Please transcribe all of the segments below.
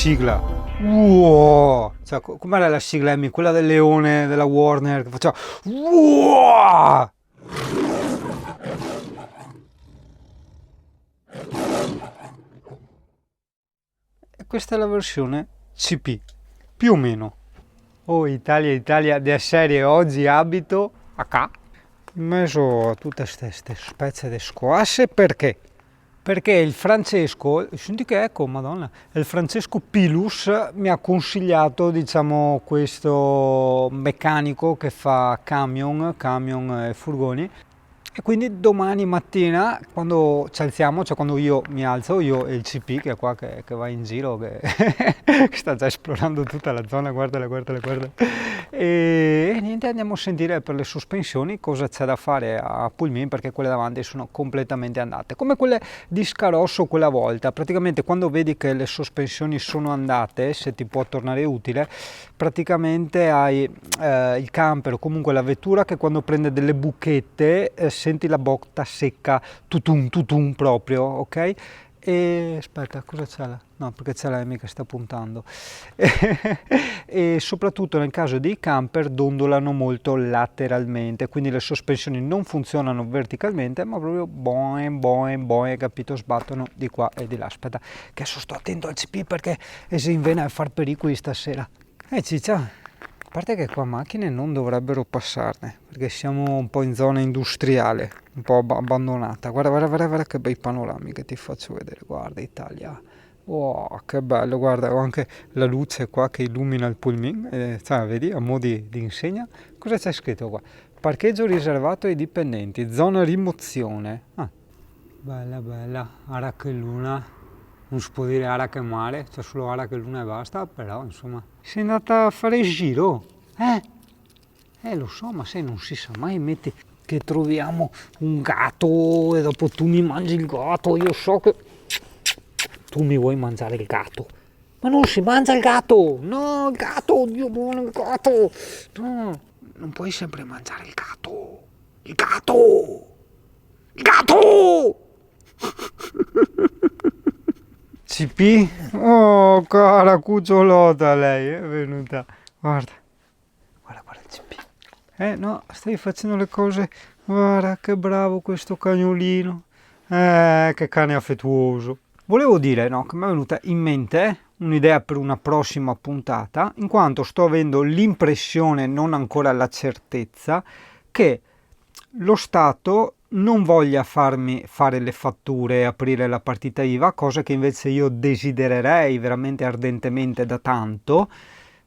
sigla. Wow! Cioè, com'era la sigla, Emmy? Quella del leone della Warner che faceva wow! E questa è la versione CP, più o meno. Oh Italia, Italia, della serie oggi abito a qua, in mezzo a tutte queste spezie di squasse, perché? Perché il Francesco, senti che ecco, Madonna, il Francesco Pilus mi ha consigliato, diciamo, questo meccanico che fa camion e furgoni. E quindi domani mattina, quando ci alziamo, cioè quando io mi alzo, io e il CP che è qua che va in giro, che, che sta già esplorando tutta la zona, guardala, guardala, guardala. E niente, andiamo a sentire per le sospensioni cosa c'è da fare a Pulmin, perché quelle davanti sono completamente andate. Come quelle di Scarosso quella volta, praticamente quando vedi che le sospensioni sono andate, se ti può tornare utile, praticamente hai il camper o comunque la vettura che quando prende delle buchette senti la botta secca, tutum proprio, ok? E aspetta, cosa c'è là? No, perché c'è la Amy che sta puntando. E soprattutto nel caso dei camper dondolano molto lateralmente, quindi le sospensioni non funzionano verticalmente, ma proprio boing, boing, boing, capito? Sbattono di qua e di là. Aspetta, che adesso sto attento al CP perché si invena a far pericoli stasera. Ciccia, a parte che qua macchine non dovrebbero passarne, perché siamo un po' in zona industriale, un po' abbandonata. Guarda, guarda, guarda, guarda che bei panorami che ti faccio vedere, guarda Italia. Wow, che bello, guarda, ho anche la luce qua che illumina il pulmino, cioè, vedi, a mo' di insegna. Cosa c'è scritto qua? Parcheggio riservato ai dipendenti, zona rimozione. Ah, bella, bella, ara che luna. Non si può dire ara che mare, c'è solo ara che luna e basta, però insomma. Sei andata a fare il giro? Lo so, ma sai, non si sa mai, metti che troviamo un gatto e dopo tu mi mangi il gatto, io so che tu mi vuoi mangiare il gatto. Ma non si mangia il gatto! No, il gatto, Dio buono, il gatto! No, non puoi sempre mangiare il gatto! Il gatto! Il gatto! CP? Oh, cara cucciolota lei, è venuta. Guarda, guarda, guarda il CP. No, stai facendo le cose. Guarda, che bravo questo cagnolino. Che cane affettuoso. Volevo dire, no, che mi è venuta in mente un'idea per una prossima puntata, in quanto sto avendo l'impressione, non ancora la certezza, che lo Stato non voglia farmi fare le fatture e aprire la partita IVA, cosa che invece io desidererei veramente ardentemente da tanto.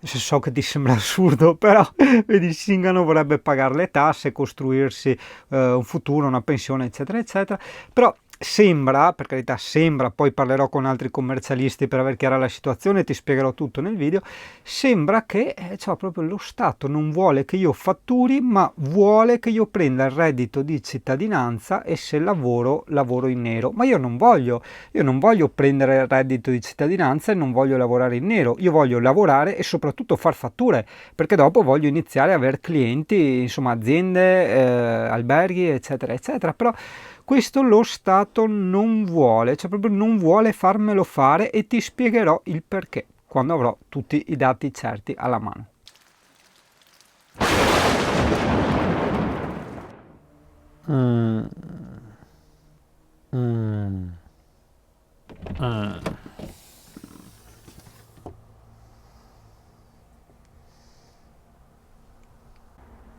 So che ti sembra assurdo, però vedi, Singano vorrebbe pagare le tasse, costruirsi un futuro, una pensione, eccetera, eccetera. Però sembra, per carità, sembra, poi parlerò con altri commercialisti per aver chiara la situazione e ti spiegherò tutto nel video, sembra che cioè, proprio lo Stato non vuole che io fatturi, ma vuole che io prenda il reddito di cittadinanza e se lavoro, lavoro in nero. Ma io non voglio prendere il reddito di cittadinanza e non voglio lavorare in nero, io voglio lavorare e soprattutto far fatture, perché dopo voglio iniziare a avere clienti, insomma aziende, alberghi, eccetera, eccetera. Però questo lo Stato non vuole, cioè proprio non vuole farmelo fare e ti spiegherò il perché quando avrò tutti i dati certi alla mano. Mm. Mm. Mm.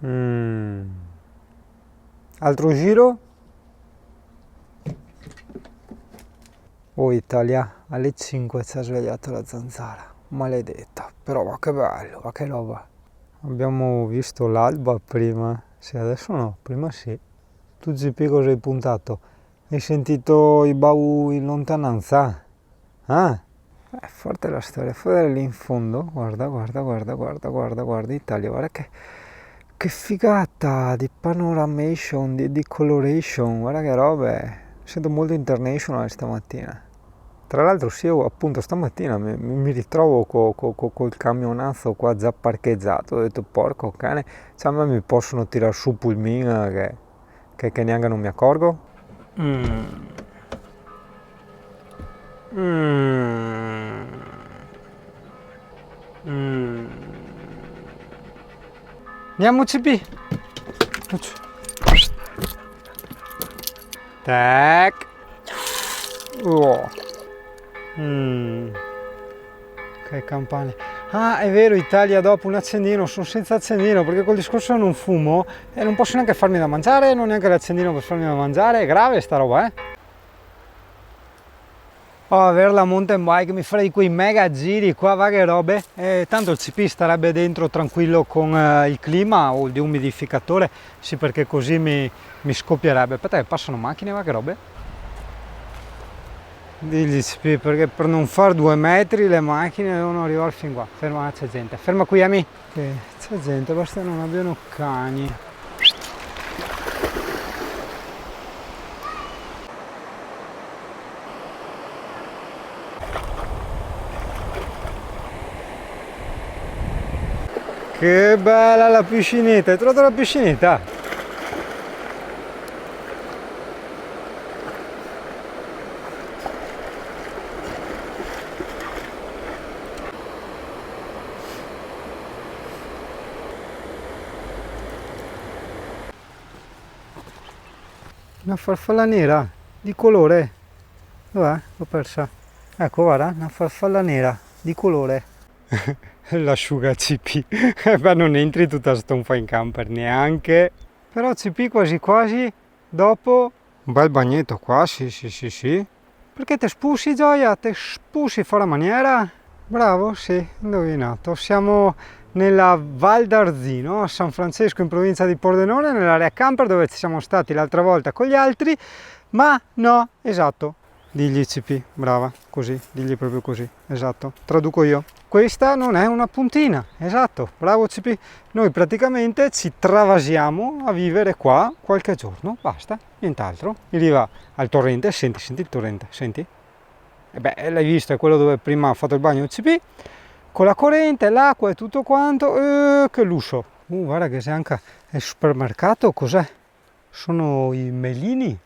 Mm. Altro giro? Oh Italia, alle 5 ci ha svegliato la zanzara, maledetta, però ma che bello, ma che roba. Abbiamo visto l'alba prima, sì adesso no, prima sì. Tu GP cosa hai puntato? Hai sentito i bau in lontananza? Ah? Forte la storia, fai lì in fondo, guarda, guarda, guarda, guarda, guarda, guarda Italia, guarda che figata di panoramation, di coloration, guarda che robe, sento molto international stamattina. Tra l'altro sì, io appunto stamattina mi ritrovo col camionazzo qua già parcheggiato, ho detto porco cane, cioè a me mi possono tirare su pulmina che neanche non mi accorgo. Mm. Mm. Andiamo CP. Tac. Oh. Che campane. Ah, è vero, Italia dopo un accendino, sono senza accendino perché col discorso non fumo e non posso neanche farmi da mangiare, non neanche l'accendino per farmi da mangiare, è grave sta roba, eh. Oh, avere la mountain bike mi farei quei mega giri qua, va che robe, tanto il CP starebbe dentro tranquillo con il clima o il deumidificatore, sì, perché così mi scoppierebbe. Aspetta che passano macchine, va che robe. Digli CP, perché per non fare 2 metri le macchine devono arrivare fin qua. Ferma, c'è gente, ferma qui Ami. C'è gente, basta non abbiano cani. Che bella la piscinetta, hai trovato la piscinetta? Una farfalla nera, di colore. Dov'è? L'ho persa. Ecco, guarda, una farfalla nera, di colore. L'asciuga CP. Beh, non entri tutta stonfa in camper neanche. Però CP quasi quasi dopo un bel bagnetto qua, sì. Perché te spusi Gioia? Te spusi fuori maniera? Bravo, sì, indovinato. Siamo nella Val d'Arzino, a San Francesco in provincia di Pordenone, nell'area camper dove ci siamo stati l'altra volta con gli altri, ma no, esatto. Digli CP, brava, così, digli proprio così, esatto. Traduco io. Questa non è una puntina, esatto, bravo CP. Noi praticamente ci travasiamo a vivere qua qualche giorno, basta, nient'altro. Arriva al torrente, senti il torrente, senti? E beh, l'hai visto, è quello dove prima ha fatto il bagno il CP, con la corrente, l'acqua e tutto quanto, che lusso. Guarda che c'è anche il supermercato, cos'è? Sono i melini?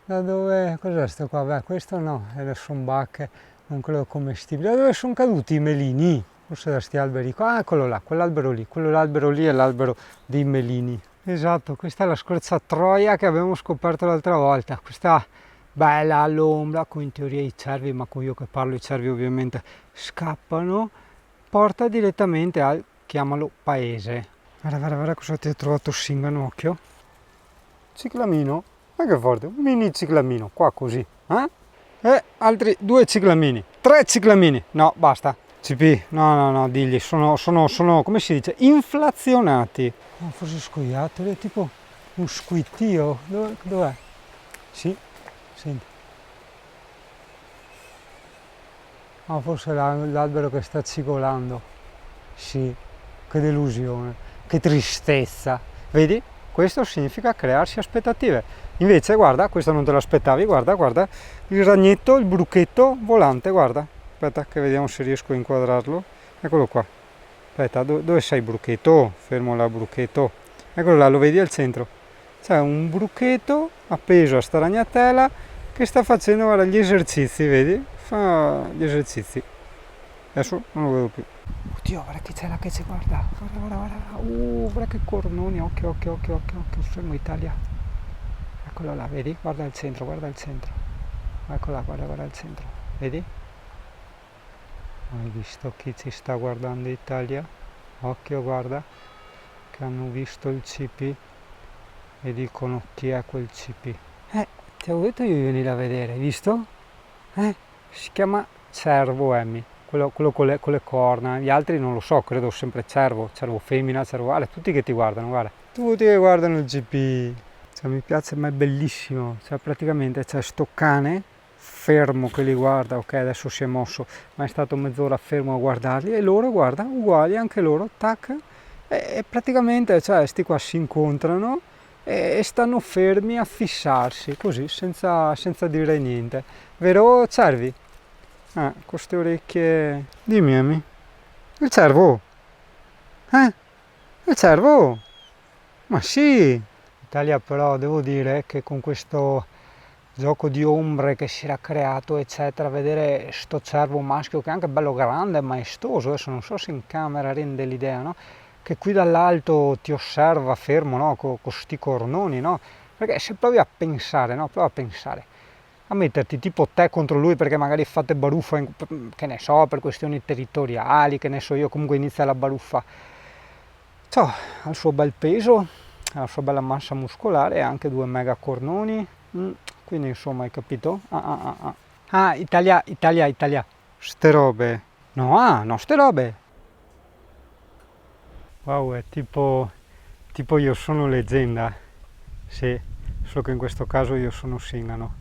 Da dove, cos'è sto qua? Beh, questo no, sono bacche, non credo commestibili. Da dove sono caduti i melini? Forse da sti alberi qua, ah, eccolo là, quell'albero lì è l'albero dei melini. Esatto, questa è la scorciatoia che abbiamo scoperto l'altra volta, questa bella all'ombra, con in teoria i cervi, ma con io che parlo i cervi ovviamente scappano, porta direttamente al, chiamalo, paese. Guarda cosa ti ho trovato Singano, occhio. Ciclamino. Ma che forte, un mini ciclamino, qua così, eh? E altri 2 ciclamini, 3 ciclamini, no, basta. CP, no, digli, sono, come si dice, inflazionati. Oh, forse scoiattoli, è tipo un squittio, dov'è? Sì, senti. Ah, forse l'albero che sta cigolando. Sì, che delusione, che tristezza. Vedi? Questo significa crearsi aspettative. Invece, guarda, questo non te lo aspettavi, guarda, il ragnetto, il bruchetto volante, guarda. Aspetta che vediamo se riesco a inquadrarlo. Eccolo qua. Aspetta, dove sei bruchetto? Fermo là, bruchetto. Eccolo là, lo vedi al centro. C'è un bruchetto appeso a sta ragnatela che sta facendo, guarda, gli esercizi, vedi? Fa gli esercizi. Adesso non lo vedo più. Oddio, guarda che c'è là che ci guarda. Guarda che cornoni, occhio, fermo Italia. Eccolo là, vedi? Guarda il centro. Ecco là, guarda il centro. Vedi? Hai visto chi ci sta guardando Italia? Occhio, guarda, che hanno visto il CP e dicono chi è quel CP. Ti avevo detto io di venire a vedere, hai visto? Si chiama cervo Emmy. Quello con le corna, gli altri non lo so, credo sempre cervo femmina, guarda, tutti che ti guardano, guarda, tutti che guardano il GP, cioè, mi piace, ma è bellissimo, cioè praticamente c'è sto cane fermo che li guarda, ok adesso si è mosso, ma è stato mezz'ora fermo a guardarli e loro, guarda, uguali anche loro, tac, e praticamente, cioè, sti qua si incontrano e stanno fermi a fissarsi, così, senza dire niente, vero cervi? Con queste orecchie. Dimmi Amy. Il cervo? Il cervo? Ma sì! Italia però devo dire che con questo gioco di ombre che si era creato eccetera, vedere sto cervo maschio che è anche bello grande e maestoso, adesso non so se in camera rende l'idea, no? che qui dall'alto ti osserva fermo, no? Con sti cornoni, no? Perché se provi a pensare, no? Prova a pensare, a metterti tipo te contro lui perché magari fate baruffa, che ne so, per questioni territoriali, che ne so io, comunque inizia la baruffa. Ciao, ha il suo bel peso, ha la sua bella massa muscolare e anche due mega cornoni, quindi insomma hai capito? Italia, Italia, Italia, ste robe, no, no, ste robe. Wow, è tipo io sono leggenda, sì, solo che in questo caso io sono Sinano.